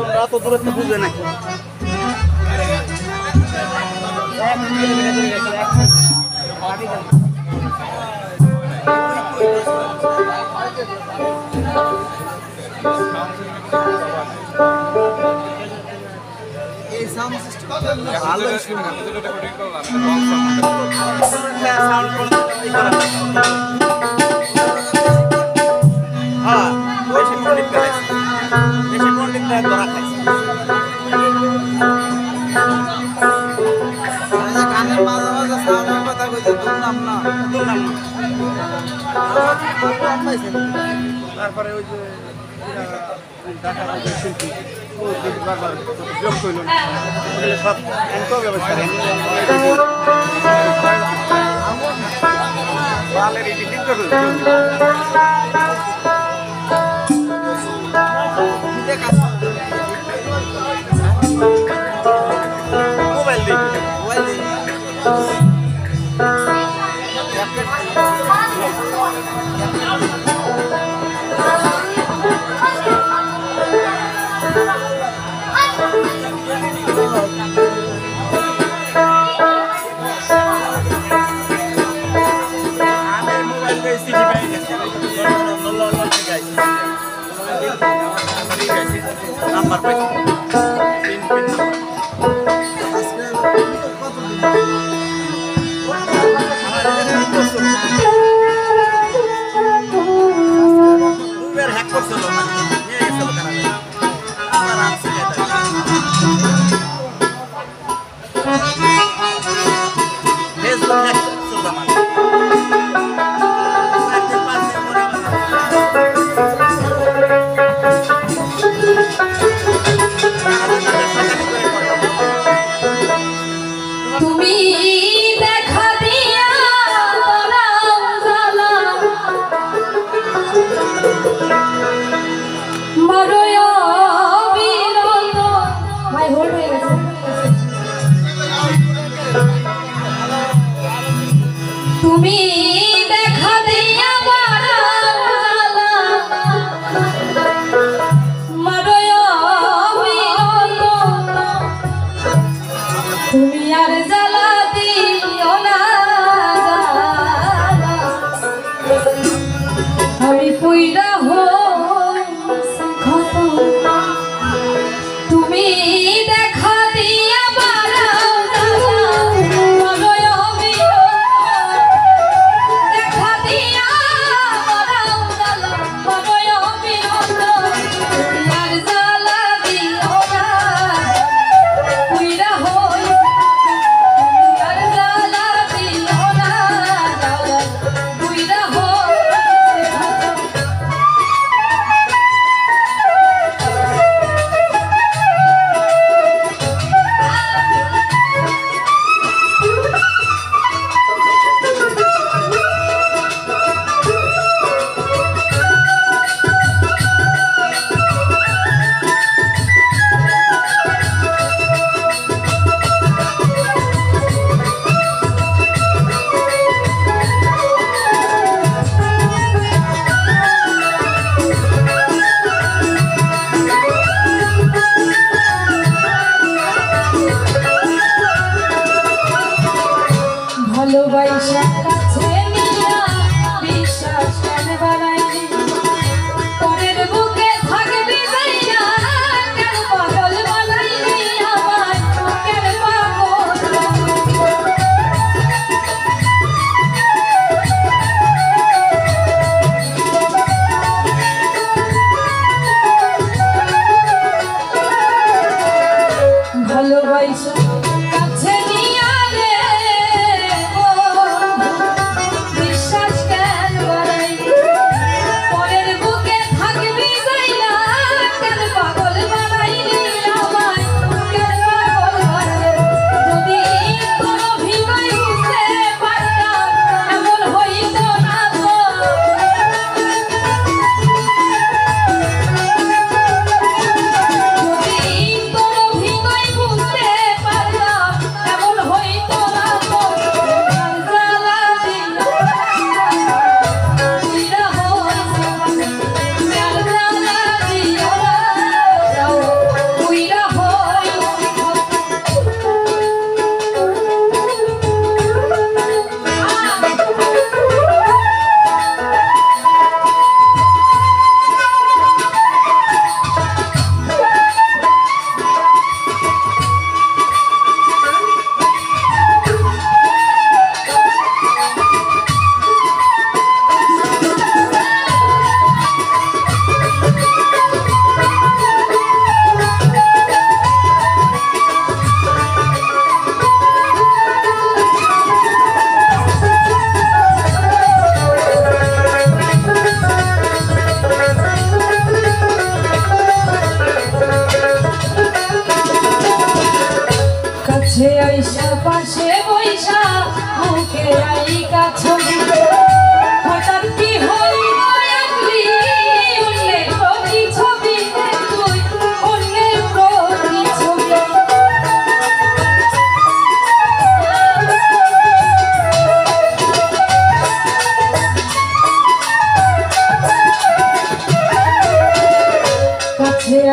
ওরা তো দূরত্ব বুঝে নাকি এই সাউন্ড সিস্টেম ভালো শুনে সাউন্ড হ্যাঁ বেশি পণ্ডিত ধরা খাইছে গানের মাঝে মাঝে সাউন্ডের কথা কইছে দুর্নাম না তারপরে ওই যে শিল্পী বারবার যোগ করল না সব ব্যবস্থা মোবাইল দিই নাম্বার পাইছি হ্যাক করছিল নিয়ে গেছিল আমার আনছি ফেসবুক হ্যাক করছিল আমার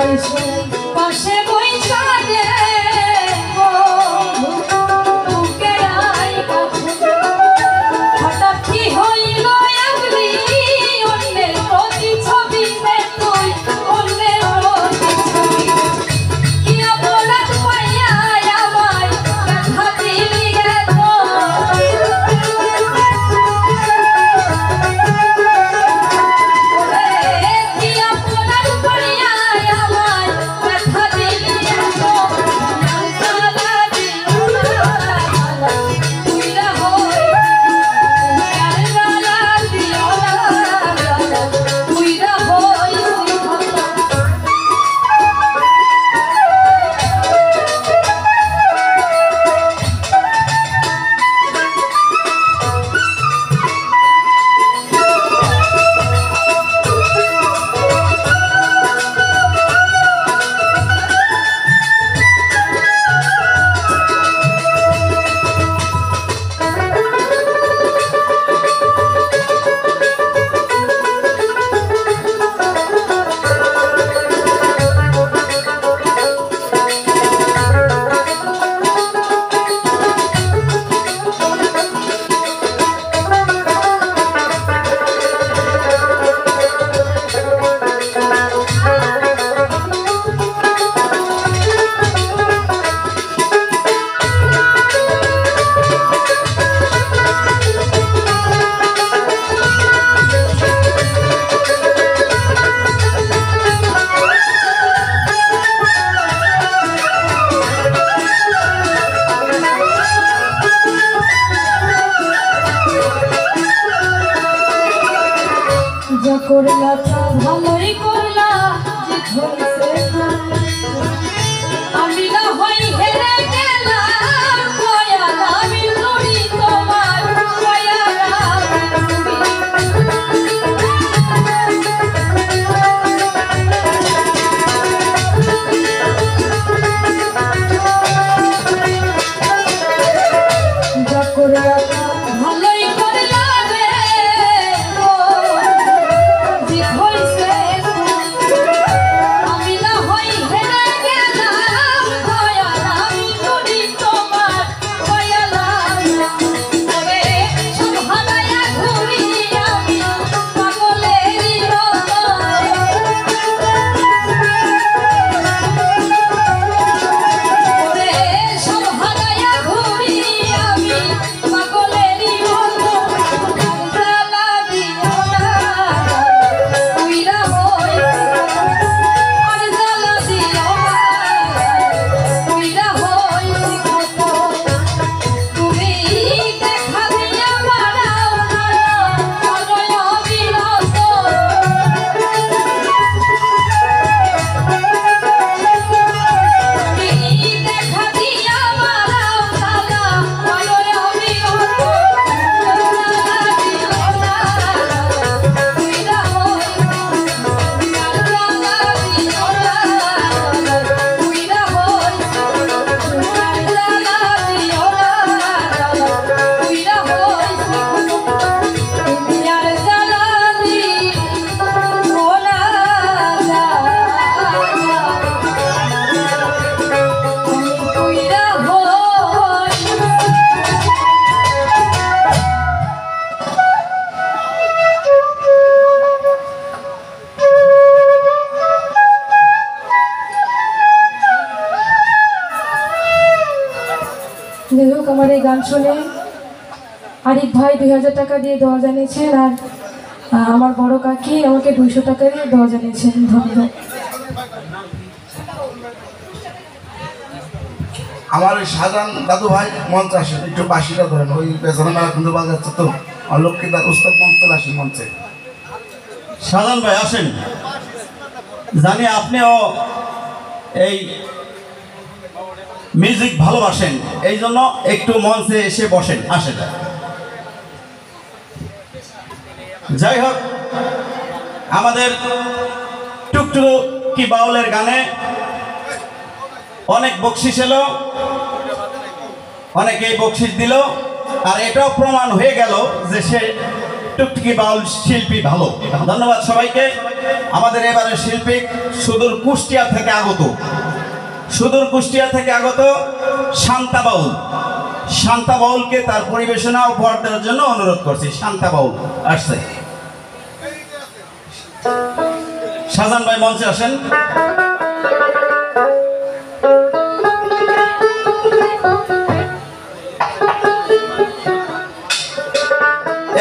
আইসো পাশে বইসা রে বুকে আই কাছে হঠাৎ কি হইল আমরি অন্যের প্রতিছবিতে তুই অন্যের প্রতিছবি কি অপরাধ পাইয়া আমায় ব্যথা দিলি রে যা করলা তা ভালোই করলা যে ধরেছে আমি না হই হেরে গেলাম কয়ালা আমি লড়ি তোমার কয়ালা যা করলা তা ভালোই করলা রে আমি না হই হেরে গেলাম কয়ালা আমি লড়ি তোমার কয়ালা ওরে সব হারায়া ঘুরি আমি পাগলেরই ওরে সব হারায়া ঘুরি আমি পাগলেরই জ্বালা দিও না উইরা হই আর জ্বালা দিও না উইরা হই কত তুমি দেখা দিয়া মারাও না অনয় বিরত তুমি দেখা দিয়া মারাও জ্বালা অনয় বিরত জ্বালা দিও না উইরা হই যাই হোক আমার এই গান শুনে আরিফ ভাই 2000 টাকা দিয়ে দোয়া জানিয়েছেন আর আমার বড় কাকি আমাকে 200 টাকা দিয়ে দোয়া জানিয়েছেন ধন্যবাদ। আমার ওই শাহজাহান দাদু ভাই মঞ্চে আসেন একটু বাসিটা ধরেন ওই পেছনে মেলা কিন্তু বাজাচ্ছে তো অলক্ষিতার উস্তাদ মঞ্চে আসেন মঞ্চে। শাহজাহান ভাই আসেন, জানি আপনিও এই মিউজিক ভালোবাসেন, এই জন্য একটু মঞ্চে এসে বসেন, আসেন। যাই হোক, আমাদের টুকটুকি বাউলের গানে অনেক বকশিস এলো, অনেকেই বকশিস দিল, আর এটাও প্রমাণ হয়ে গেল যে সে টুকটুকি বাউল শিল্পী ভালো। ধন্যবাদ সবাইকে। আমাদের এবারে শিল্পী সুদূর কুষ্টিয়া থেকে আগত শান্তা বাউল। শান্তা বাউলকে তার পরিবেশনা উপহার দেওয়ার জন্য অনুরোধ করছি। শান্তা বাউল আসছে। শাহজাহান ভাই মঞ্চে আসেন।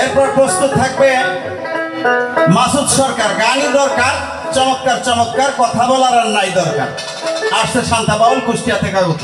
এরপর প্রস্তুত থাকবে মাসুদ সরকার। গানই দরকার, চমৎকার চমৎকার, কথা বলার আর নাই দরকার। আসছে শান্তা বাউল কুষ্টিয়া থেকে আগত।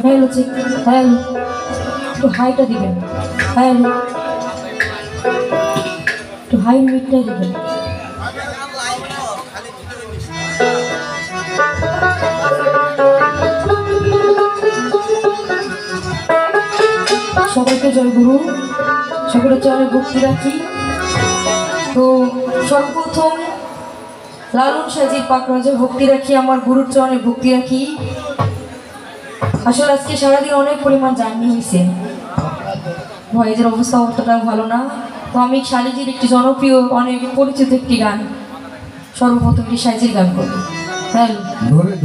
হ্যালো চেক, হ্যালো একটু হাইটা দিবেন, হ্যালো একটু হাই মিটটা দিবেন। সবাইকে জয় গুরু, সকলের চরণে ভক্তি রাখি। তো সর্বপ্রথম লালন সাজির পাকরাজে ভক্তি রাখি, আমার গুরুর চরণে ভক্তি রাখি। আসলে আজকে সারাদিন অনেক পরিমাণ জার্নি হয়েছে, ভয়েজের অবস্থা অতটা ভালো না। তো আমি শালিজির একটি জনপ্রিয় অনেক পরিচিত একটি গান, সর্বপ্রথম একটি সাইজির গান করবো। Hello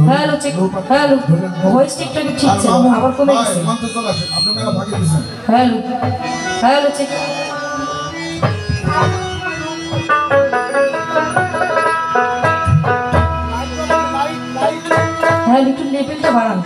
hello check, hello voice ঠিকঠাক ঠিকছে, আবার কমে গেছে। হ্যালো হ্যালো চেক, হ্যালো একটু লেভেলটা বাড়ান।